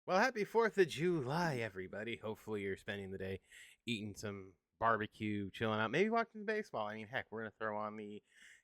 Well, happy 4th of July, everybody. Hopefully, you're spending the day eating some barbecue, chilling out, maybe watching baseball. I mean, heck, we're going to throw on the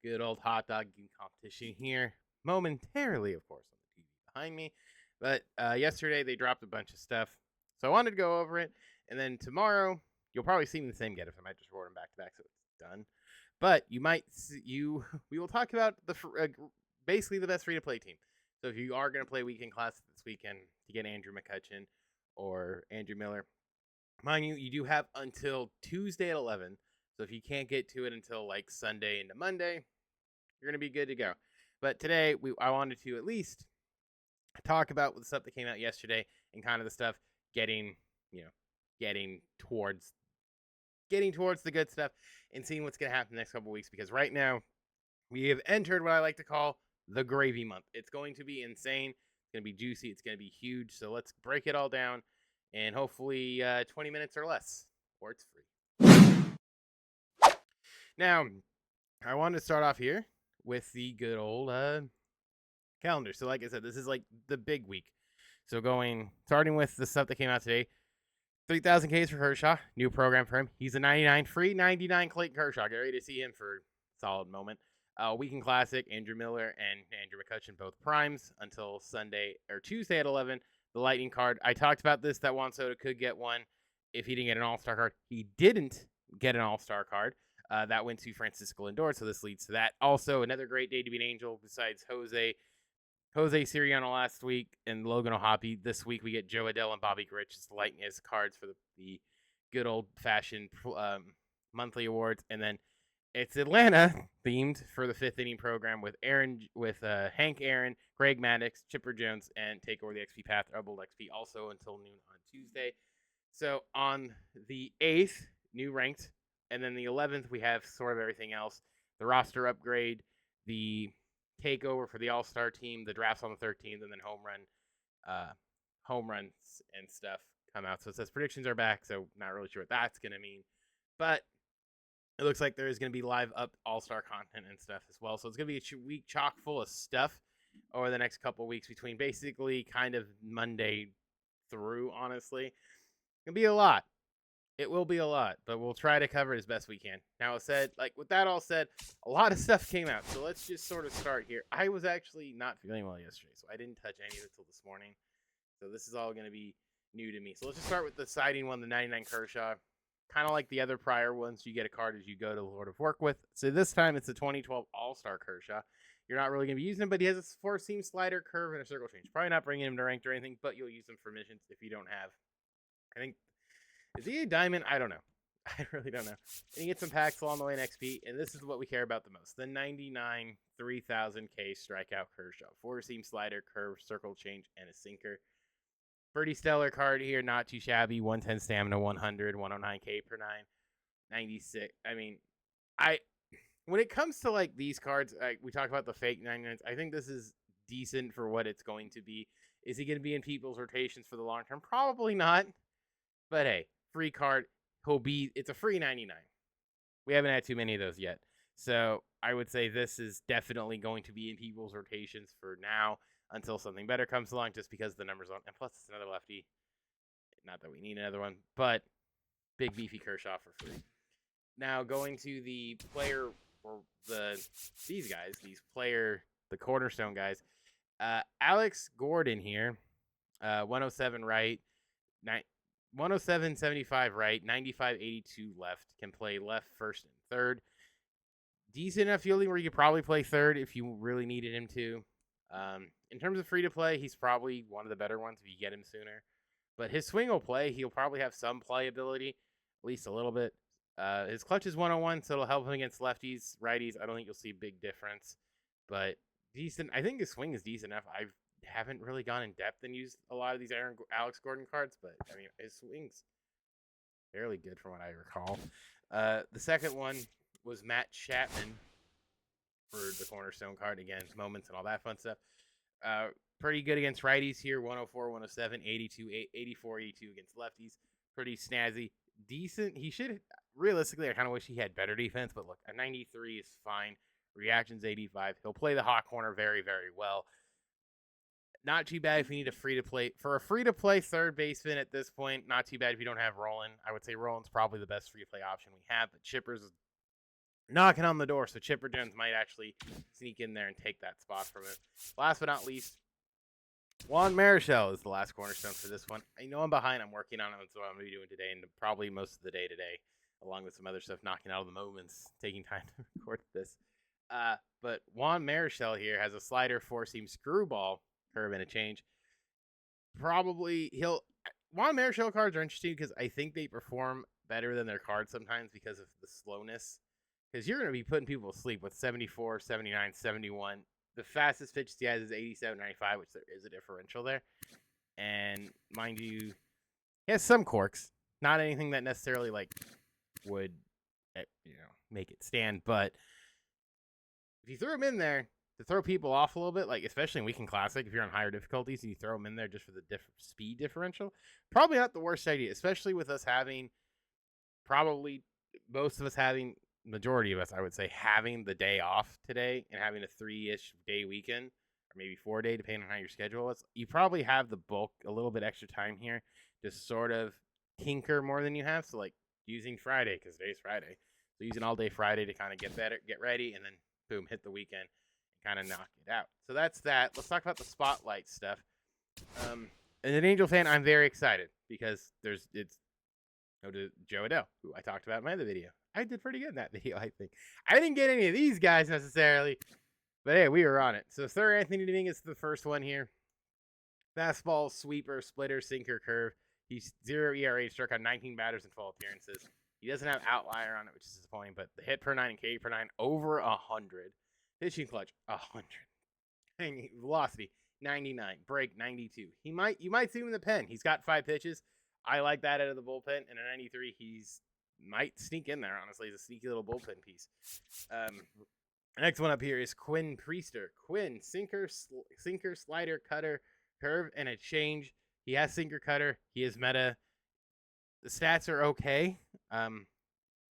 good old hot dog eating competition here momentarily, of course, on the TV behind me. But yesterday, they dropped a bunch of stuff. So I wanted to go over it. And then tomorrow, you'll probably see me in the same get if I might just record them back to back so it's done. But we will talk about basically the best free to play team. So if you are going to play weekend classes this weekend to get Andrew McCutcheon or Andrew Miller, mind you, you do have until Tuesday at 11. So if you can't get to it until like Sunday into Monday, you're going to be good to go. But today, I wanted to at least talk about the stuff that came out yesterday and kind of the stuff getting towards the good stuff and seeing what's going to happen the next couple weeks. Because right now, we have entered what I like to call the gravy month. It's going to be insane. It's going to be juicy. It's going to be huge. So let's break it all down and hopefully 20 minutes or less, or it's free. Now, I wanted to start off here with the good old calendar. So like I said, this is like the big week. So starting with the stuff that came out today, 3,000 Ks for Kershaw, new program for him. He's a 99 free, 99 Clayton Kershaw. Get ready to see him for a solid moment. Weekend Classic, Andrew Miller and Andrew McCutcheon, both primes until Tuesday at 11. The Lightning card. I talked about this, that Juan Soto could get one if he didn't get an All-Star card. He didn't get an All-Star card. That went to Francisco Lindor, so this leads to that. Also, another great day to be an Angel besides Jose Siriano last week and Logan O'Hoppe. This week we get Joe Adell and Bobby Grich as the Lightning as cards for the good old-fashioned monthly awards. And then it's Atlanta themed for the fifth inning program with Hank Aaron, Greg Maddux, Chipper Jones, and Take Over the XP Path, Double XP, also until noon on Tuesday. So on the 8th, new ranked, and then the 11th, we have sort of everything else. The roster upgrade, the takeover for the All-Star team, the drafts on the 13th, and then home runs and stuff come out. So it says predictions are back, so not really sure what that's going to mean. But it looks like there is going to be live up All-Star content and stuff as well. So it's going to be a week chock full of stuff over the next couple weeks between basically kind of Monday through, honestly. It's going to be a lot. It will be a lot, but we'll try to cover it as best we can. Now, with that all said, a lot of stuff came out. So let's just sort of start here. I was actually not feeling well yesterday, so I didn't touch any of it until this morning. So this is all going to be new to me. So let's just start with the siding one, the 99 Kershaw. Kind of like the other prior ones, you get a card as you go to Lord of Work with. So this time it's the 2012 All-Star Kershaw. You're not really going to be using him, but he has a four-seam slider, curve, and a circle change. Probably not bringing him to ranked or anything, but you'll use him for missions if you don't have. I think, is he a diamond? I don't know. I really don't know. And you get some packs along the way in XP, and this is what we care about the most. The 99 3000K strikeout Kershaw. Four-seam slider, curve, circle change, and a sinker. Pretty stellar card here, not too shabby. 110 stamina, 100, 109K per 96. I mean, when it comes to like these cards, we talk about the fake 99s. I think this is decent for what it's going to be. Is he going to be in people's rotations for the long term? Probably not. But hey, free card. It's a free 99. We haven't had too many of those yet. So I would say this is definitely going to be in people's rotations for now until something better comes along, just because the numbers on. And plus, it's another lefty. Not that we need another one, but big beefy Kershaw for free. Now going to the player or the cornerstone guys. Alex Gordon here, 107 right, 107.75 right, 95.82 left. Can play left, first, and third. Decent enough fielding where you could probably play third if you really needed him to. In terms of free to play, he's probably one of the better ones if you get him sooner. But his swing will play. He'll probably have some playability, at least a little bit. His clutch is 101, so it'll help him against lefties, righties. I don't think you'll see a big difference, but decent. I think his swing is decent enough. I haven't really gone in depth and used a lot of these Alex Gordon cards, but I mean, his swing's fairly good from what I recall. The second one was Matt Chapman for the cornerstone card. Again, moments and all that fun stuff. Pretty good against righties here. 104, 107, 82, 84, 82 against lefties. Pretty snazzy. Decent. He should, realistically, I kind of wish he had better defense, but look, a 93 is fine. Reactions 85. He'll play the hot corner very, very well. Not too bad if you need a free-to-play third baseman at this point. Not too bad if you don't have Roland. I would say Roland's probably the best free-to-play option we have, but Chipper's knocking on the door, so Chipper Jones might actually sneak in there and take that spot from him. Last but not least, Juan Marichal is the last cornerstone for this one. I know I'm behind. I'm working on it. That's what I'm going to be doing today and probably most of the day today, along with some other stuff, knocking out of the moments, taking time to record this. But Juan Marichal here has a slider, four-seam screwball curve, and a change. Probably Juan Marichal cards are interesting because I think they perform better than their cards sometimes because of the slowness. Because you're going to be putting people to sleep with 74, 79, 71. The fastest pitch he has is 87, 95, which there is a differential there. And mind you, he has some quirks. Not anything that necessarily would make it stand. But if you throw him in there to throw people off a little bit, especially in Weekend Classic, if you're on higher difficulties and you throw him in there just for the speed differential, probably not the worst idea, especially with us having majority of us, I would say, having the day off today and having a 3-ish day weekend, or maybe 4-day, depending on how your schedule is. You probably have the bulk, a little bit extra time here to sort of tinker more than you have. So, using Friday, because today's Friday. So, using all day Friday to kind of get ready, and then, boom, hit the weekend and kind of knock it out. So, that's that. Let's talk about the spotlight stuff. As an Angel fan, I'm very excited because it's Joe Adele, who I talked about in my other video. I did pretty good in that video, I think. I didn't get any of these guys necessarily, but hey, we were on it. So Sir Anthony Dominguez is the first one here. Fastball, sweeper, splitter, sinker, curve. He's 0 ERA, struck out 19 batters in 12 appearances. He doesn't have outlier on it, which is disappointing, but the hit per 9 and K per 9 over 100. Pitching clutch 100. Velocity 99. Break 92. You might see him in the pen. He's got 5 pitches. I like that out of the bullpen. And a 93, he's might sneak in there, honestly. He's a sneaky little bullpen piece. Next one up here is Quinn Priester. Quinn, sinker, slider, cutter, curve, and a change. He has sinker, cutter. He is meta. The stats are okay.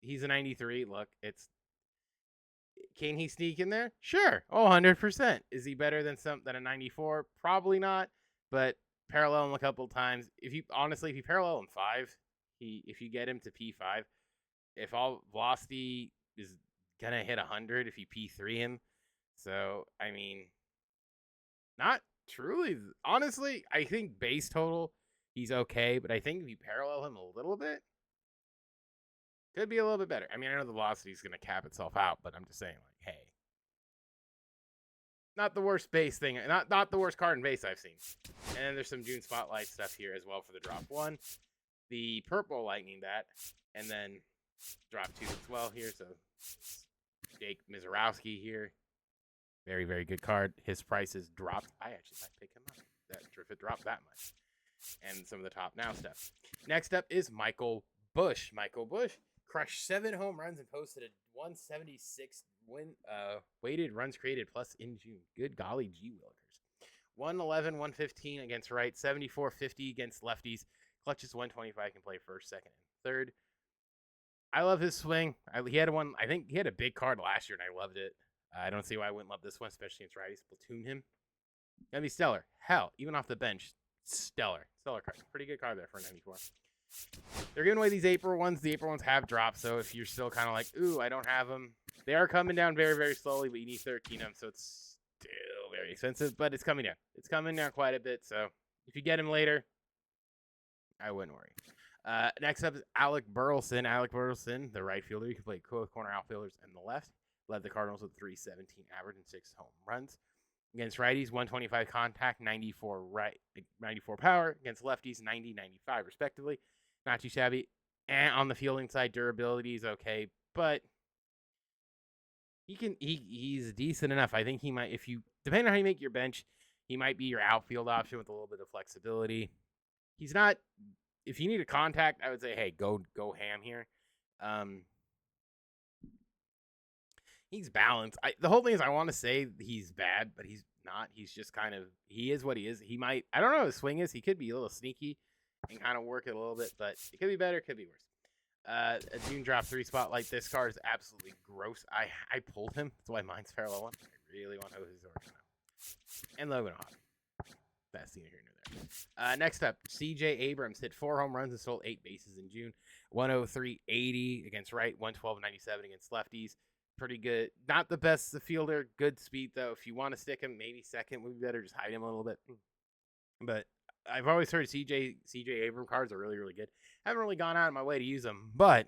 He's a 93. Look, can he sneak in there? Sure. 100%. Is he better than a 94? Probably not. But parallel him a couple times. If you parallel him 5, if you get him to P5, if all velocity is gonna hit 100 if you P3 him. So I mean, not truly. Honestly, I think base total he's okay, but I think if you parallel him a little bit, could be a little bit better. I mean, I know the velocity is gonna cap itself out, but I'm just saying, hey, not the worst base thing, not the worst card in base I've seen. And then there's some June Spotlight stuff here as well for the drop 1. The purple lightning that, and then drop 2 as well here. So Jake Mizorowski here. Very, very good card. His price is dropped. I actually might pick him up if it dropped that much. And some of the top now stuff. Next up is Michael Busch. Michael Busch crushed 7 home runs and posted a 176 weighted runs created plus in June. Good golly gee willikers. 111, 115 against right, 74, 50 against lefties. Clutches 125, can play first, second, and third. I love his swing. He had a big card last year, and I loved it. I don't see why I wouldn't love this one, especially against righties. Platoon him. Gonna be stellar. Hell, even off the bench, stellar. Stellar card. Pretty good card there for a 94. They're giving away these April ones. The April ones have dropped, so if you're still kind of like, ooh, I don't have them. They are coming down very, very slowly, but you need 13 of them, so it's still very expensive, but it's coming down. It's coming down quite a bit, so if you get him later, I wouldn't worry. Next up is Alec Burleson. Alec Burleson, the right fielder. He can play corner outfielders and the left. Led the Cardinals with 317 average and 6 home runs. Against righties, 125 contact, 94 power. Against lefties, 90, 95 respectively. Not too shabby. And on the fielding side, durability is okay, but he's decent enough. I think he might, depending on how you make your bench, he might be your outfield option with a little bit of flexibility. He's not. If you need a contact, I would say, hey, go ham here. He's balanced. The whole thing is, I want to say he's bad, but he's not. He's just he is what he is. He might. I don't know what his swing is. He could be a little sneaky and kind of work it a little bit, but it could be better. It could be worse. A June drop 3 spotlight. This card is absolutely gross. I pulled him. That's why mine's parallel 1. I really want Jose Zorrino and Logan Hawk. That's neither here nor there. Next up, C.J. Abrams hit 4 home runs and stole 8 bases in June. 103.80 against right, 112.97 against lefties. Pretty good. Not the best fielder. Good speed, though. If you want to stick him, maybe second would be better. Just hide him a little bit. But I've always heard C.J. Abrams cards are really, really good. Haven't really gone out of my way to use them, but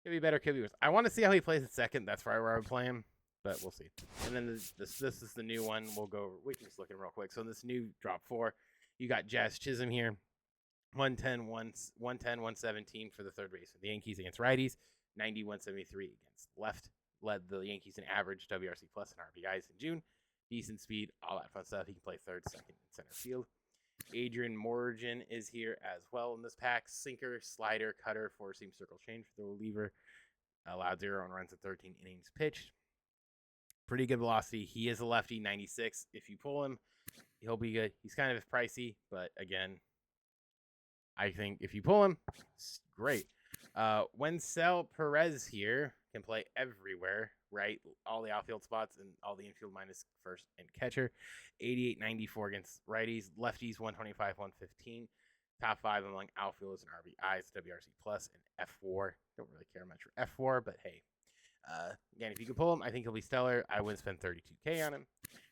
could be better, could be worse. I want to see how he plays at second. That's probably where I would play him, but we'll see. And then this is the new one. We can just look at it real quick. So in this new drop 4, you got Jazz Chisholm here. 110, 117 for the third base for the Yankees against righties. 90, 173 against left. Led the Yankees in average WRC plus and RBIs in June. Decent speed, all that fun stuff. He can play third, second, and center field. Adrian Morgan is here as well in this pack. Sinker, slider, cutter, 4-seam circle change for the reliever. Allowed 0 runs in 13 innings pitched. Pretty good velocity. He is a lefty, 96. If you pull him, he'll be good. He's kind of pricey, but again, I think if you pull him, it's great. Wencel Perez here can play everywhere, right? All the outfield spots and all the infield minus first and catcher. 88.94 against righties. Lefties, 125, 115. Top 5 among outfielders and RBIs, WRC plus and F4. Don't really care much for F4, but hey. Again, if you can pull him, I think he'll be stellar. I wouldn't spend $32K on him.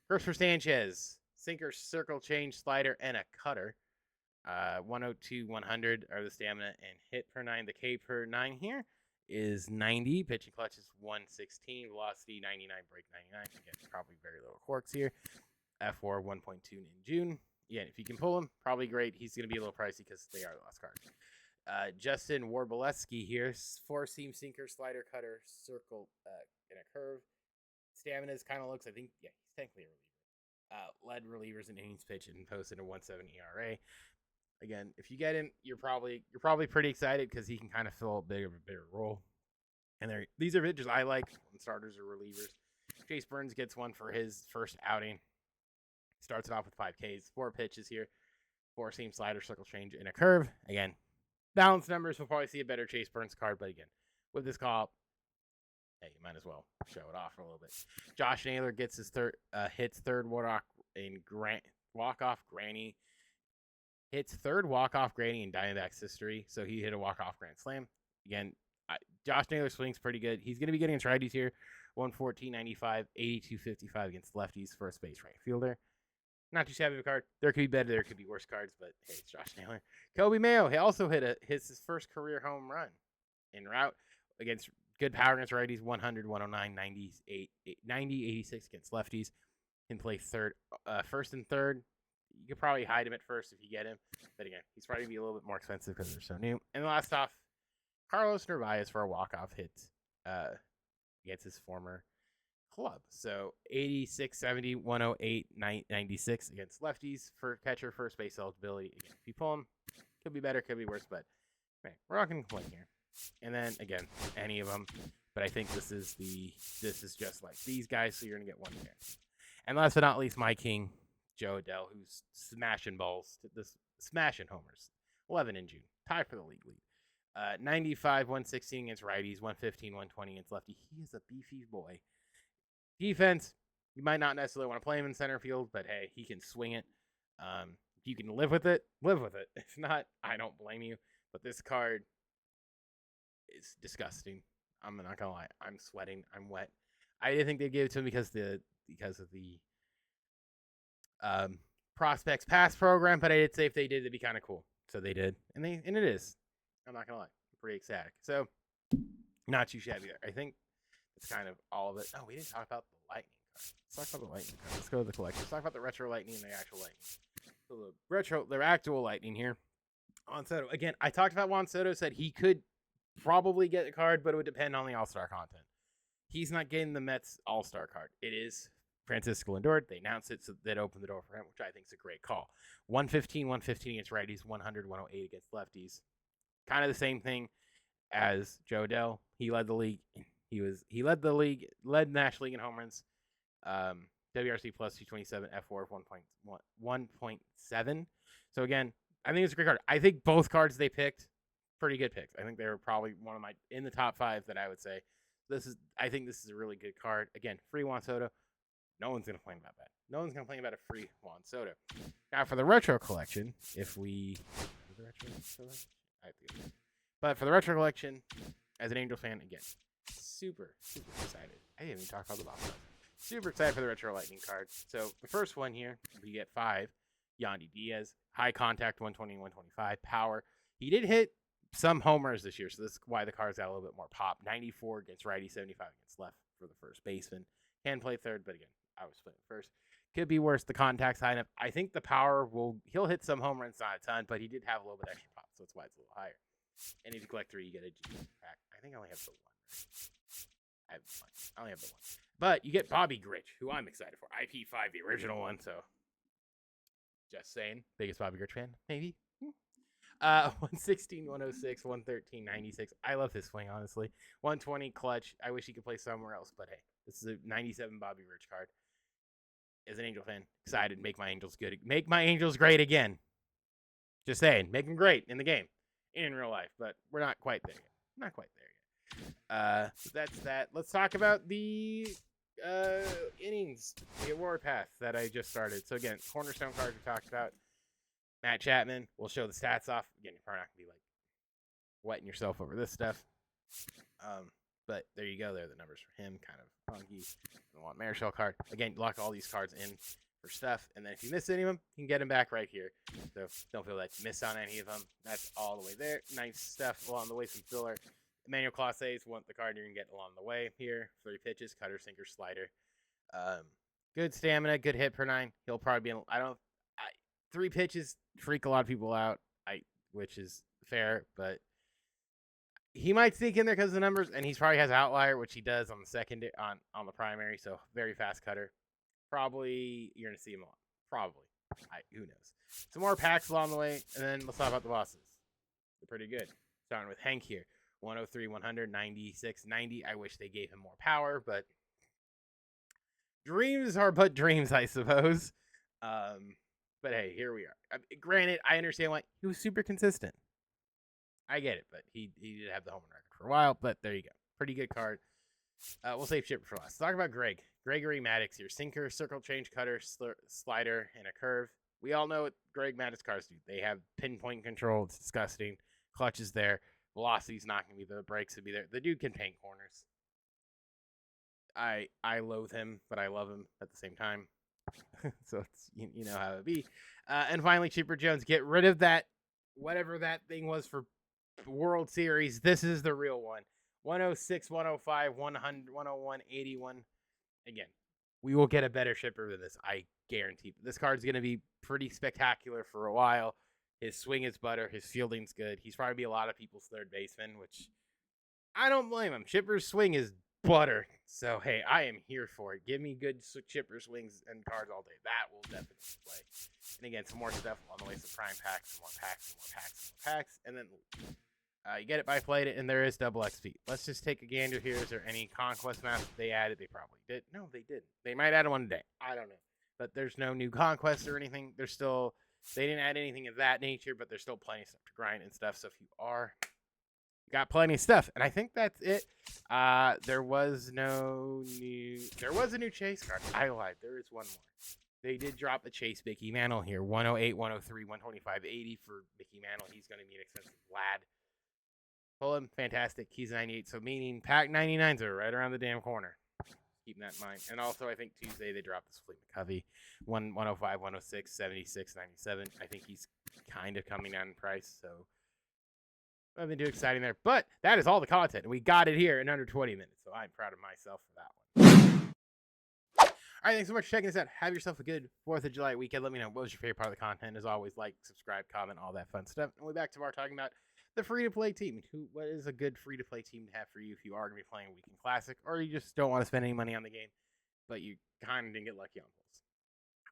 Kershaw Sanchez, sinker, circle change, slider, and a cutter. 102, 100 are the stamina and hit per 9. The K per 9 here is 90. Pitching clutch is 116. Velocity 99. Break 99. Again, probably very little quirks here. F4 1.2 in June. Yeah, if you can pull him, probably great. He's going to be a little pricey because they are the last cards. Justin Warboleski here. 4-seam sinker, slider, cutter, circle, and a curve. Stamina is kind of looks, I think, yeah, he's technically a reliever. Led relievers in innings pitched and posted a 1.7 ERA. Again, if you get him, you're probably pretty excited because he can kind of fill a bigger role. And these are pitchers I like when starters or relievers. Chase Burns gets one for his first outing. Starts it off with 5 Ks, 4 pitches here, 4-seam slider, circle change, and a curve. Again, balanced numbers. We'll probably see a better Chase Burns card, but again, with this call, hey, you might as well show it off for a little bit. Josh Naylor gets his hits third walk-off granny. Hits third walk-off granny in Diamondbacks history, so he hit a walk-off grand slam. Again, Josh Naylor swings pretty good. He's going to be getting against righties here. 114.95, 82.55 against lefties for a space right fielder. Not too shabby of a card. There could be better, there could be worse cards, but hey, it's Josh Naylor. Kobe Mayo, he also hit his first career home run in route against good power against righties. 100, 109, 90, 86 against lefties. Can play first and third. You could probably hide him at first if you get him. But again, he's probably going to be a little bit more expensive because they're so new. And last off, Carlos Narvaez for a walk-off hit against his former club. So 86, 70, 108, 96 against lefties for catcher, first base eligibility. Again, if you pull him, could be better, could be worse. But okay, we're not going to complain here. And then, again, any of them. But I think this is just like these guys, so you're going to get one here. And last but not least, my king, Joe Adell, who's smashing smashing homers. 11 in June. Tie for the league lead. 95, 116 against righties. 115, 120 against lefty. He is a beefy boy. Defense, you might not necessarily want to play him in center field, but hey, he can swing it. If you can live with it, live with it. If not, I don't blame you. But this card is disgusting. I'm not gonna lie. I'm sweating. I'm wet. I didn't think they'd give it to him because of the prospects pass program, but I did say if they did, it'd be kind of cool. So they did, and it is. I'm not gonna lie. I'm pretty ecstatic. So not too shabby there. I think it's kind of all of it. Oh, we didn't talk about the lightning card. Let's talk about the lightning card. Let's go to the collection. Let's talk about the retro lightning and the actual lightning. So the actual lightning here. Juan Soto. Again, I talked about Juan Soto, said he could probably get a card, but it would depend on the All-Star content. He's not getting the Mets All-Star card. It is Francisco Lindor. They announced it, so that opened the door for him, which I think is a great call. 115 against righties, 100, 108 against lefties. Kind of the same thing as Joe Adell. He led the league. Led the National League in home runs. WRC plus 227, F4 of 1.7. So again, I think it's a great card. I think both cards they picked, pretty good picks. I think they were probably one of in the top 5 that I would say. I think this is a really good card. Again, free Juan Soto. No one's going to complain about that. No one's going to complain about a free Juan Soto. Now, for the retro collection, but for the retro collection, as an Angels fan, again, super excited. I didn't even talk about the box. Super excited for the retro Lightning cards. So the first one here, we get 5, Yandy Diaz, high contact, 120, 125, power. He did hit some homers this year, so this is why the cards got a little bit more pop. 94 against righty, 75 against left for the first baseman. Can play third, but again, I was playing first. Could be worse. The contact's high enough. I think the power he'll hit some home runs, not a ton, but he did have a little bit extra pop, so that's why it's a little higher. And if you collect 3, you get a G pack. I think I only have the 1. I only have the 1. But you get Bobby Grich, who I'm excited for. IP5, the original one, so just saying. Biggest Bobby Grich fan, maybe. 116, 106, 113, 96. I love his swing, honestly. 120 clutch. I wish he could play somewhere else, but hey, this is a 97 Bobby Grich card. As an Angel fan, excited. Make my Angels good. Make my Angels great again. Just saying. Make them great in the game. In real life, but we're not quite there yet. Not quite there yet. So that's that. Let's talk about the innings, the award path that I just started. So again, cornerstone cards we talked about. Matt Chapman. We'll show the stats off. Again, you're probably not gonna be like wetting yourself over this stuff. But there you go. There are the numbers for him. Kind of funky. I want Marichal card. Again, lock all these cards in for stuff, and then if you miss any of them, you can get them back right here. So don't feel that you missed on any of them. That's all the way there. Nice stuff along the way. Some filler. Emmanuel Clases, want the card you can get along the way here. 3 pitches, cutter, sinker, slider. Good stamina, good hit per 9. He'll probably be. 3 pitches freak a lot of people out. Which is fair, but he might sneak in there because of the numbers, and he probably has outlier, which he does on the second on the primary. So very fast cutter. Probably you're gonna see him a lot. Probably. Who knows? Some more packs along the way, and then let's talk about the bosses. They're pretty good. Starting with Hank here. 103, 100, 96, 90. I wish they gave him more power, but dreams are but dreams, I suppose. But hey, here we are. Granted, I understand why he was super consistent. I get it, but he did have the home run record for a while, but there you go. Pretty good card. We'll save Chipper for last. Let's talk about Gregory Maddux here. Sinker, circle change, cutter, slider, and a curve. We all know what Greg Maddux cards do. They have pinpoint control. It's disgusting. Clutch is there. Velocity's not going to be there. Brakes would be there. The dude can paint corners. I loathe him, but I love him at the same time. So it's, you know how it be. And finally, Chipper Jones. Get rid of that, whatever that thing was for World Series. This is the real one. 106, 105, 100, 101, 81. Again, we will get a better shipper than this. I guarantee. This card's going to be pretty spectacular for a while. His swing is butter. His fielding's good. He's probably be a lot of people's third baseman, which I don't blame him. Chipper's swing is butter. So, hey, I am here for it. Give me good chipper swings and cards all day. That will definitely play. And again, some more stuff on the way. Some prime packs, some more packs, some more packs, some more packs. And then you get it by played it, and there is double XP. Let's just take a gander here. Is there any conquest maps they added? They probably did. No, they didn't. They might add one today. I don't know. But there's no new conquests or anything. There's still... They didn't add anything of that nature, but there's still plenty of stuff to grind and stuff. So if you got plenty of stuff. And I think that's it. There was a new chase card. I lied. There is one more. They did drop a chase Mickey Mantle here. 108, 103, 125, 80 for Mickey Mantle. He's going to be an expensive lad. Pull him. Fantastic. He's 98. So meaning pack 99s are right around the damn corner. Keeping that in mind. And also, I think Tuesday they dropped this Fleet McCovey. 105, 106, 76, 97. I think he's kind of coming down in price. So, nothing too exciting there. But that is all the content. And we got it here in under 20 minutes. So, I'm proud of myself for that one. All right, thanks so much for checking us out. Have yourself a good 4th of July weekend. Let me know what was your favorite part of the content. As always, like, subscribe, comment, all that fun stuff. And we'll be back tomorrow talking about the free-to-play team. What is a good free-to-play team to have for you if you are going to be playing Weekend Classic, or you just don't want to spend any money on the game, but you kind of didn't get lucky on pulls.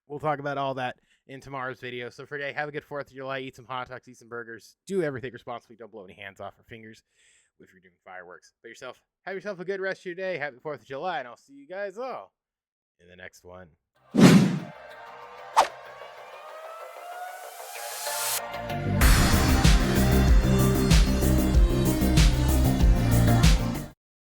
We'll talk about all that in tomorrow's video. So for today, have a good 4th of July. Eat some hot dogs, eat some burgers. Do everything responsibly. Don't blow any hands off or fingers if you're doing fireworks. But have yourself a good rest of your day. Happy 4th of July, and I'll see you guys all in the next one.